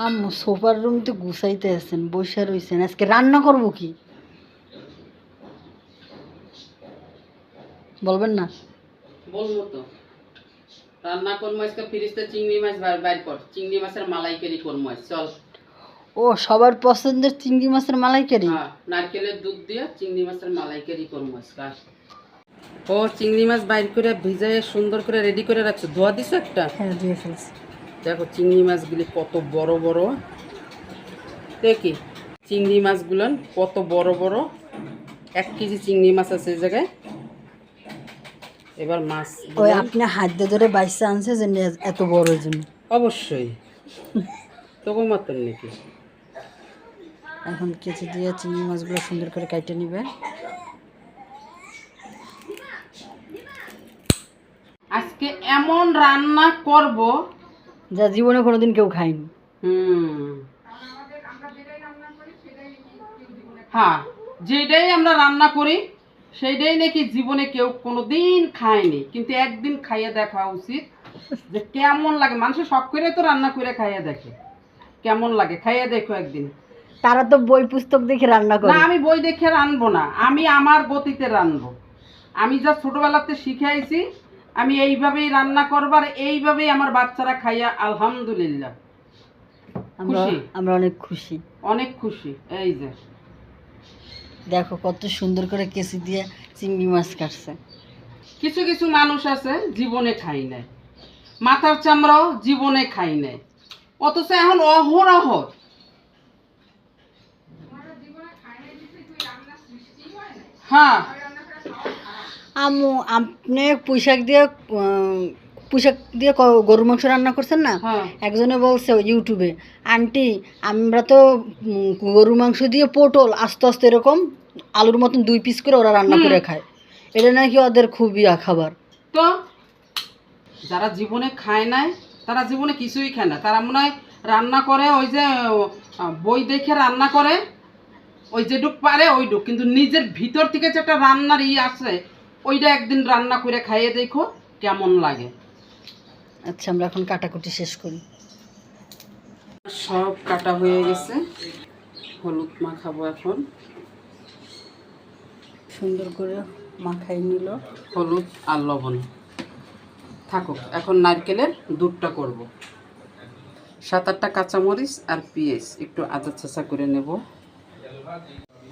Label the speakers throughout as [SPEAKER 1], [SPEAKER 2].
[SPEAKER 1] আম্মু সোফার রুম তো গুছাইতে আছেন, বসে রইছেন। আজকে রান্না করব কি বলবেন না?
[SPEAKER 2] বলবো তো। রান্না করবো আজকে ফ্রিজতে চিংড়ি মাছ বাইর কর, চিংড়ি মাছের মালাইকারি করবো আজ, চল।
[SPEAKER 1] ও, সবার পছন্দের চিংড়ি মাছের মালাইকারি।
[SPEAKER 2] হ্যাঁ, নারকেলের দুধ দিয়ে চিংড়ি মাছের মালাইকারি করবো আজকে। ও চিংড়ি মাছ বাইর করে ভিজায় সুন্দর করে রেডি করে রাখছো, ধোয়া দিছো একটা?
[SPEAKER 1] হ্যাঁ, দিয়ে ফেলছি।
[SPEAKER 2] দেখো চিংড়ি মাছগুলি কত বড় বড়, দেখি চিংড়ি মাছগুলো কত বড় বড়। 1 কেজি চিংড়ি মাছ আছে এই জায়গায়। এবার মাছ
[SPEAKER 1] ওই আপনি হাত দিয়ে ধরে বাইসা আনছে যে এত বড় জন্য।
[SPEAKER 2] অবশ্যই তবু মাত্র নাকি।
[SPEAKER 1] এখন কেচি দিয়ে চিংড়ি মাছগুলো সুন্দর করে কাটে নিবে।
[SPEAKER 2] আজকে এমন রান্না করব
[SPEAKER 1] যা জীবনে কোনোদিন কেউ খায়নি।
[SPEAKER 2] হ্যাঁ, যেটাই আমরা রান্না করি সেইটাই নাকি জীবনে কেউ কোনোদিন খায়নি, কিন্তু একদিন খাইয়ে দেখা উচিত যে কেমন লাগে। মানুষের শখ করে তো রান্না করে খাইয়ে দেখে কেমন লাগে, খাইয়ে দেখো একদিন।
[SPEAKER 1] তারা তো বই পুস্তক দেখে রান্না করে।
[SPEAKER 2] না, আমি বই দেখে রানবো না, আমি আমার গতিতে রানবো। আমি যা ছোটবেলাতে শিখে আইছি, আমি এইভাবেই রান্না করবার, এইভাবেই আমার বাচ্চারা খাইয়া আলহামদুলিল্লাহ খুশি।
[SPEAKER 1] আমরা অনেক খুশি,
[SPEAKER 2] অনেক খুশি। এই যে
[SPEAKER 1] দেখো কত সুন্দর করে কেচি দিয়ে চিংড়ি মাছ কাটছে।
[SPEAKER 2] কিছু কিছু মানুষ আছে জীবনে খাই নাই, মাথার চামড়াও জীবনে খাই নাই, অথচ এখন অহরহ। হ্যাঁ,
[SPEAKER 1] আম্মু আপনি পুঁইশাক দিয়ে গরুর মাংস রান্না করছেন না?
[SPEAKER 2] হ্যাঁ।
[SPEAKER 1] একজনে বলছে ইউটিউবে, আন্টি আমরা তো গরুর মাংস দিয়ে পটল আস্তে আস্তে এরকম আলুর মতন 2 পিস করে ওরা রান্না করে খায়, এটা নাকি ওদের খুবই খাবার।
[SPEAKER 2] তো যারা জীবনে খায় নাই তারা জীবনে কিছুই খায় না, তারা মনে হয় রান্না করে ওই যে বই দেখে রান্না করে, ওই যেটুক পারে ওইটুক, কিন্তু নিজের ভিতর থেকে যেটা রান্নার আছে ওইটা একদিন রান্না করে খাইয়ে দেখো কেমন লাগে।
[SPEAKER 1] আচ্ছা, আমরা এখন কাটাকুটি শেষ করি।
[SPEAKER 2] সব কাটা হয়ে গেছে, হলুদ মাখাবো এখন।
[SPEAKER 1] সুন্দর করে মাখাই নিল
[SPEAKER 2] হলুদ আর লবণ থাকুক। এখন নারকেলের দুধটা করব। 7-8টা কাঁচামরিচ আর পেঁয়াজ একটু আদা ছাঁচা করে নেব।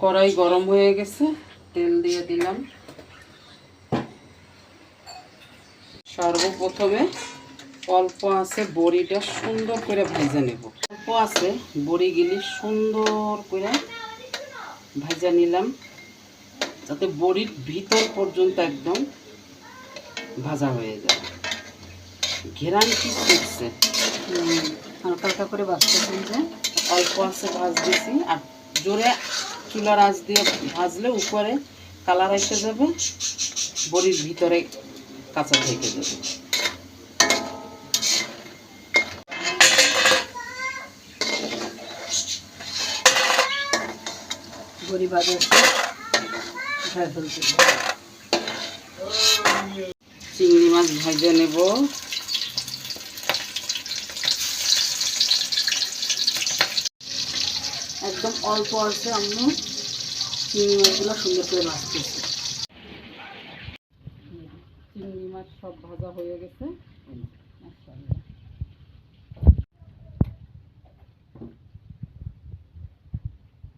[SPEAKER 2] কড়াই গরম হয়ে গেছে, তেল দিয়ে দিলাম। সর্বপ্রথমে অল্প আছে বড়িটা সুন্দর করে ভেজে নেব। অল্প আছে বড়িগুলি সুন্দর করে ভেজে নিলাম, যাতে বড়ির ভিতর পর্যন্ত একদম ভাজা হয়ে যায়। ঘেরান কি শিখছে,
[SPEAKER 1] হালকা হালকা করে বাঁচতেছেন যে
[SPEAKER 2] অল্প আছে ভাজ দিছি। আর জোরে চুলার আঁচ দিয়ে ভাজলে উপরে কালার এসে যাবে, বড়ির ভিতরে কাঁচা থেকে যাবে।
[SPEAKER 1] বড়ি ভাজা
[SPEAKER 2] চিংড়ি মাছ ভেজে নেব।
[SPEAKER 1] একদম অল্প আছে, আমি চিংড়ি মাছগুলো সুন্দর করে ভাজতেছি।
[SPEAKER 2] চিংড়ি মাছ সব ভাজা হয়ে গেছে।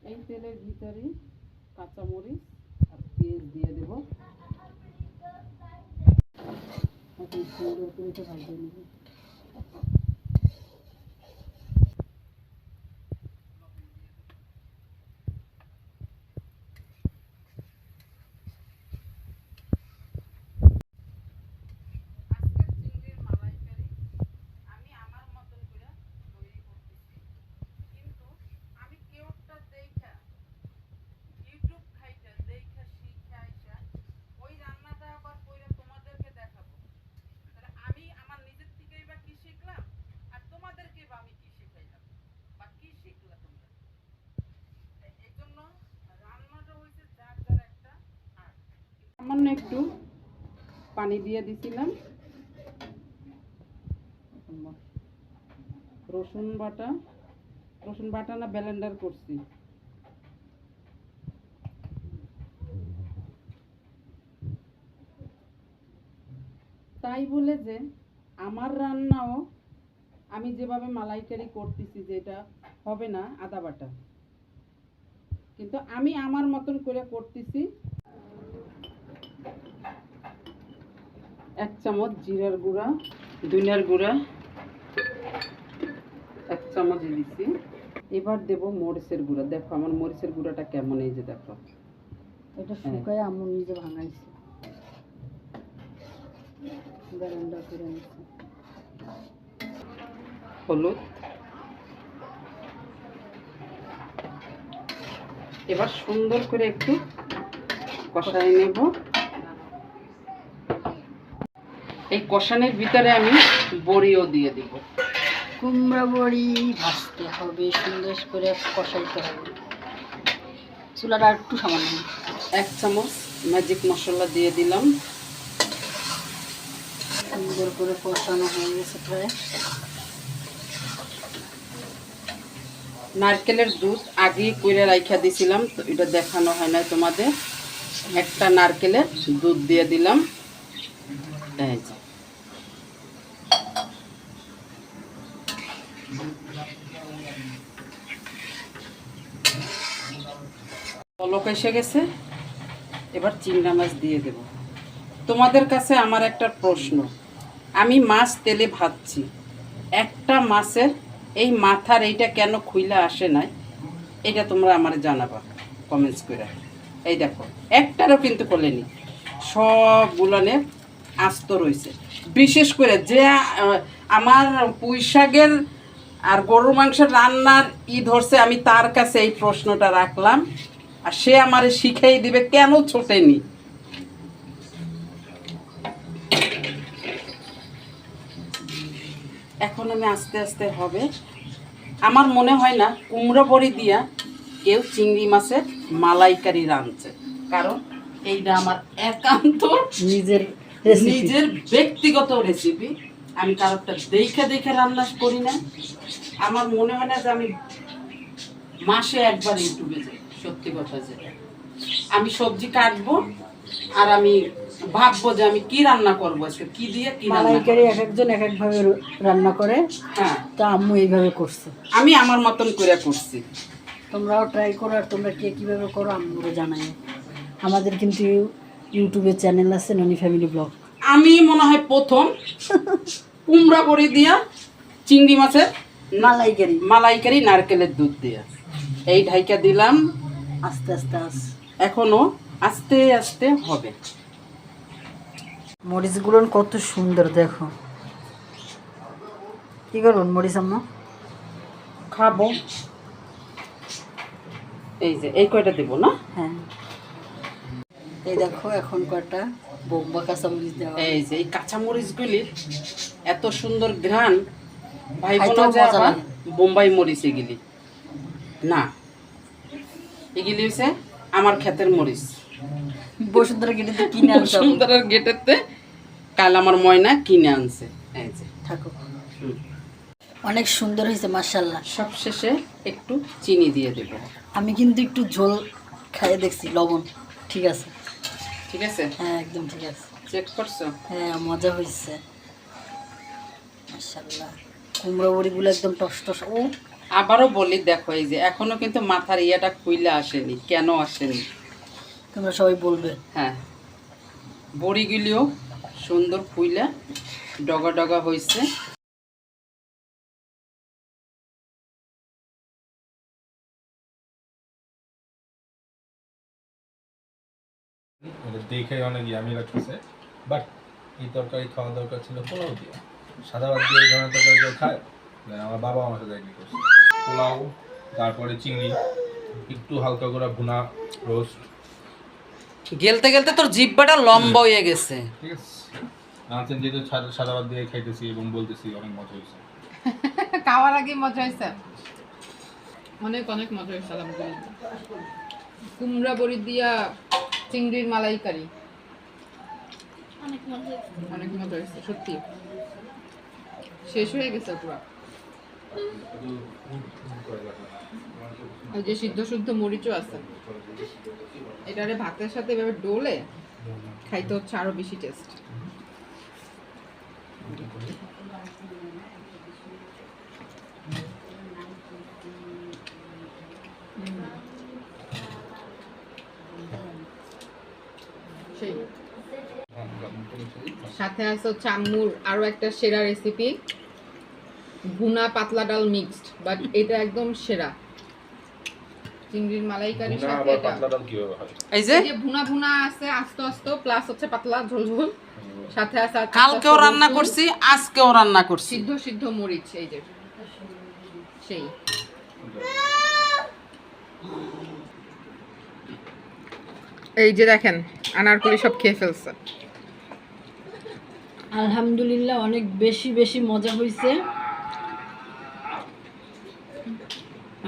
[SPEAKER 2] এই তেলের ভিতরে কাঁচামরিচ আর পেঁয়াজ দিয়ে দেব।
[SPEAKER 1] এখন সুন্দর করে তো ভাজে নেব।
[SPEAKER 2] সামান্য একটু পানি দিয়ে দিছিলাম। রসুন বাটা রসুন বাটা না ব্লেন্ডার করছি। তাই বলে যে আমার রান্নাও আমি যেভাবে মালাইকারি করতেছি যেটা হবে না আদা বাটা, কিন্তু আমি আমার মতন করে করতেছি। 1 চামচ জিরার গুঁড়া, ধনিয়ার গুঁড়া 1 চামচ দিছি। এবার দেব মরিচের গুঁড়া। দেখো আমার মরিচের গুঁড়াটা কেমন, এই যে দেখো
[SPEAKER 1] এটা শুকায় আম্মু নিজে ভাঙাইছে, ব্লেন্ডার করে নিচ্ছে।
[SPEAKER 2] হলুদ, এবার সুন্দর করে একটু কষাই নেব। এই কষানোর ভিতরে আমি বড়িও দিয়ে দিব।
[SPEAKER 1] কুমড়া বড়ি ভাজতে হবে, সুন্দর করে কষাইতে হবে। চুলাটা একটু সামান্য
[SPEAKER 2] 1 চামচ ম্যাজিক মশলা দিয়ে দিলাম।
[SPEAKER 1] সুন্দর করে কষানো হয়ে গেছে প্রায়।
[SPEAKER 2] নারকেলের দুধ আগেই কইরা রাইখা দিছিলাম, তো এটা দেখানো হয় না তোমাদের। একটা নারকেলের দুধ দিয়ে দিলাম। এই যে পলক এসে গেছে, এবার চিংড়া মাছ দিয়ে দেব। তোমাদের কাছে আমার একটা প্রশ্ন, আমি মাছ তেলে ভাজছি, একটা মাছের এই মাথার এইটা কেন খুইলা আসে নাই, এটা তোমরা আমার জানাবা কমেন্টস করে। এই দেখো একটারও কিন্তু কোলেনি, সবগুলানে আস্ত রয়েছে। বিশেষ করে যে আমার পুঁই শাকের আর গরুর মাংসের রান্নার ধরছে, আমি তার কাছে এই প্রশ্নটা রাখলাম, আর সে আমারে শিখাই দিবে কেন ছোটেনি। এখন আমি আস্তে আস্তে হবে। আমার মনে হয় না কুমড়ো বড়ি দিয়া কেউ চিংড়ি মাছের মালাইকারি রাঁধছে, কারণ এইটা আমার একান্ত
[SPEAKER 1] নিজের
[SPEAKER 2] নিজের ব্যক্তিগত রেসিপি। আমি কারোরটা দেখে দেখে রান্না করি না। আমার মনে হয় না যে আমি মাসে একবার ইউটিউবে যাই। সত্যি কথা, যে আমি সবজি কাটবো আর আমি ভাববো যে আমি কি রান্না করবো আজকে, কি দিয়ে কি রান্না
[SPEAKER 1] মালাইকারি
[SPEAKER 2] করবো।
[SPEAKER 1] এক একজন এক একভাবে রান্না করে,
[SPEAKER 2] হ্যাঁ,
[SPEAKER 1] তা আম্মু এইভাবে করছে।
[SPEAKER 2] আমি আমার মতন করে করছি।
[SPEAKER 1] তোমরাও ট্রাই করো, আর তোমরা কে কীভাবে করো আম্মুরও জানাই। আমাদের কিন্তু ইউটিউবে চ্যানেল আছে, ননি ফ্যামিলি ব্লগ।
[SPEAKER 2] আমি মনে হয় প্রথম কুমড়া বড়ি দিয়া চিংড়ি মাছের
[SPEAKER 1] মালাইকারি
[SPEAKER 2] মালাইকারি নারকেলের দুধ দিয়া এই ঢাইকা দিলাম।
[SPEAKER 1] আস্তে আস্তে
[SPEAKER 2] এখনো আস্তে আস্তে হবে।
[SPEAKER 1] মরিচগুলো কত সুন্দর দেখো। কি করুন মরিচ আম্মা?
[SPEAKER 2] খাবো। এই যে এই কয়টা দেবো না?
[SPEAKER 1] হ্যাঁ, এই দেখো এখন কয়টা বোম্বা কাঁচামরিচ দেওয়া।
[SPEAKER 2] এই যে এই কাঁচামরিচগুলির এত সুন্দর ঘ্রাণ, ভাই
[SPEAKER 1] খাইতেও
[SPEAKER 2] বোনা যে
[SPEAKER 1] মজা
[SPEAKER 2] আবার
[SPEAKER 1] লাগে।
[SPEAKER 2] বোম্বাই মরিচ এগুলি না, এগুলি হচ্ছে আমার ক্ষেতের মরিচ।
[SPEAKER 1] বসুন্ধরা গেলে তো কিনে আনতে হবে।
[SPEAKER 2] বসুন্ধরার গেটেতে কাল আমার ময়না কিনে আনছে। এই যে
[SPEAKER 1] থাকো,
[SPEAKER 2] হুম।
[SPEAKER 1] অনেক সুন্দর হয়েছে মাশাআল্লাহ।
[SPEAKER 2] সবশেষে একটু চিনি দিয়ে দেব।
[SPEAKER 1] আমি কিন্তু একটু ঝোল খাইয়ে দেখছি, লবণ ঠিক আছে।
[SPEAKER 2] ঠিক আছে,
[SPEAKER 1] হ্যাঁ একদম ঠিক আছে।
[SPEAKER 2] চেক করছো?
[SPEAKER 1] হ্যাঁ মজা হয়েছে মাশাআল্লাহ। কুমড়ো বড়িগুলো একদম টস টস। ও
[SPEAKER 2] আবারও বলি, দেখো এই যে এখনো কিন্তু মাথার ইয়াটা খুইলা আসেনি, কেন আসেনি
[SPEAKER 1] তোমরা সবাই বলবে।
[SPEAKER 2] হ্যাঁ, বড়িগুলিও সুন্দর খুইলা ডগা ডগা হয়েছে।
[SPEAKER 3] এটা দেখে অনেক ইয়ামি লাগতেছে, বাট এই তরকারি খাওয়া দরকার ছিল পোলাও দিয়ে। সাদা ভাত দিয়ে এই ধরনের তরকারি কেউ খায়? আমার বাবা আমার সাথে এগ্রি করছে। পোলাও, তারপরে চিংড়ি, একটু হালকা করে ভুনা রোস্ট।
[SPEAKER 2] গেলতে গেলতে তোর জিব্বাটা লম্বা হয়ে গেছে।
[SPEAKER 3] ঠিক আছে, আনছেন যেহেতু সাদা ভাত দিয়ে খাইতেছি এবং বলতেছি অনেক মজা হয়েছে।
[SPEAKER 4] খাওয়ার আগে মজা হয়েছে, অনেক অনেক মজা হয়েছে আলহামদুলিল্লাহ। কুমড়া বড়ি দিয়া চিংড়ির মালাইকারি অনেক মজা হয়েছে সত্যি। শেষ হয়ে গেছে পুরো। ওই যে সিদ্ধ শুদ্ধ মরিচও আছে, এটারে ভাতের সাথে এভাবে ডোলে খাইতে হচ্ছে আরো বেশি টেস্ট। সেই সাথে আছে হচ্ছে আম্মুর আরো একটা সেরা রেসিপি, ভুনা পাতলা ডাল মিক্সড, বাট এটা একদম সেরা। চিংড়ির মালাইকারির
[SPEAKER 3] ভুনা
[SPEAKER 4] সাথে
[SPEAKER 3] আবার
[SPEAKER 4] এটা
[SPEAKER 3] পাতলা ডাল কিভাবে হয়?
[SPEAKER 2] এই যে
[SPEAKER 4] এই যে ভুনা ভুনা আছে আস্তে আস্তে, প্লাস হচ্ছে পাতলা ঝোল ঝোল, সাথে আছে আস্তে
[SPEAKER 2] কালকেও
[SPEAKER 4] আস্তে
[SPEAKER 2] রান্না
[SPEAKER 4] রসুন,
[SPEAKER 2] করছি, আজকেও রান্না করছি।
[SPEAKER 4] সিদ্ধ সিদ্ধ মরিচ, এই যে সেই। এই যে দেখেন আনারকলি সব খেয়ে ফেলছে।
[SPEAKER 1] আলহামদুলিল্লাহ অনেক বেশি বেশি মজা হয়েছে।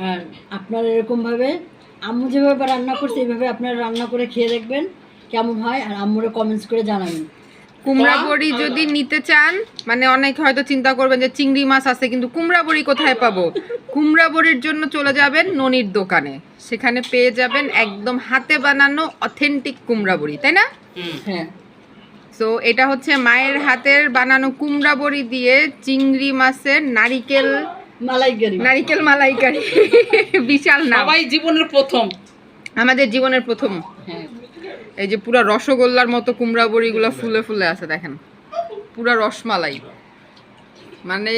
[SPEAKER 1] আর আপনারা এরকমভাবে আম্মু যেভাবে রান্না করছে এইভাবে আপনারা রান্না করে খেয়ে দেখবেন কেমন হয়, আর আম্মুরে কমেন্টস করে জানাবেন।
[SPEAKER 4] কুমড়া বড়ি যদি নিতে চান, মানে অনেক হয়তো চিন্তা করবেন যে চিংড়ি মাছ আছে কিন্তু কুমড়া বড়ি কোথায় পাবো, কুমড়া বড়ির জন্য চলে যাবেন ননির দোকানে, সেখানে পেয়ে যাবেন একদম হাতে বানানো অথেন্টিক কুমড়া বড়ি, তাই না?
[SPEAKER 1] হ্যাঁ,
[SPEAKER 4] সো এটা হচ্ছে মায়ের হাতের বানানো কুমড়া বড়ি দিয়ে চিংড়ি মাছের নারিকেল মালাইকারি। বিশাল নাম,
[SPEAKER 2] সবাই জীবনের প্রথম।
[SPEAKER 4] আমাদের জীবনের প্রথম।
[SPEAKER 2] হ্যাঁ,
[SPEAKER 4] এই যে পুরা রসগোল্লার মতো কুমড়া বড়িগুলো ফুলে ফুলে আছে দেখেন, পুরা রসমালাই, মানে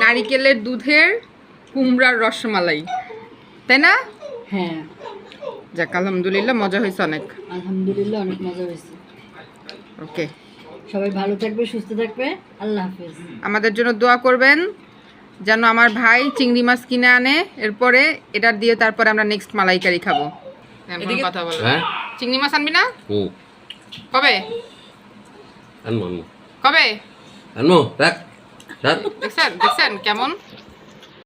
[SPEAKER 4] নারিকেলের দুধের কুমড়ার রসমালাই, তাই না?
[SPEAKER 1] হ্যাঁ,
[SPEAKER 4] যাক আলহামদুলিল্লাহ মজা হয়েছে অনেক।
[SPEAKER 1] আলহামদুলিল্লাহ অনেক মজা হয়েছে।
[SPEAKER 4] ওকে,
[SPEAKER 1] সবাই ভালো থাকবে, সুস্থ থাকবে, আল্লাহ হাফেজ।
[SPEAKER 4] আমাদের জন্য দোয়া করবেন যেন আমার ভাই চিংড়ি মাছ কিনে আনে, এরপরে এটা দিয়ে তারপরে আমরা নেক্সট মালাইকারি খাবো।
[SPEAKER 2] এদিকে-
[SPEAKER 4] কথা বলো,
[SPEAKER 5] হ্যাঁ
[SPEAKER 4] চিংড়ি মাছ আনবি না?
[SPEAKER 5] হুম
[SPEAKER 4] কবে
[SPEAKER 5] আনবো আনবো
[SPEAKER 4] কবে?
[SPEAKER 5] আনবো রাখ রাখ
[SPEAKER 4] দেখছেন দেখছেন কেমন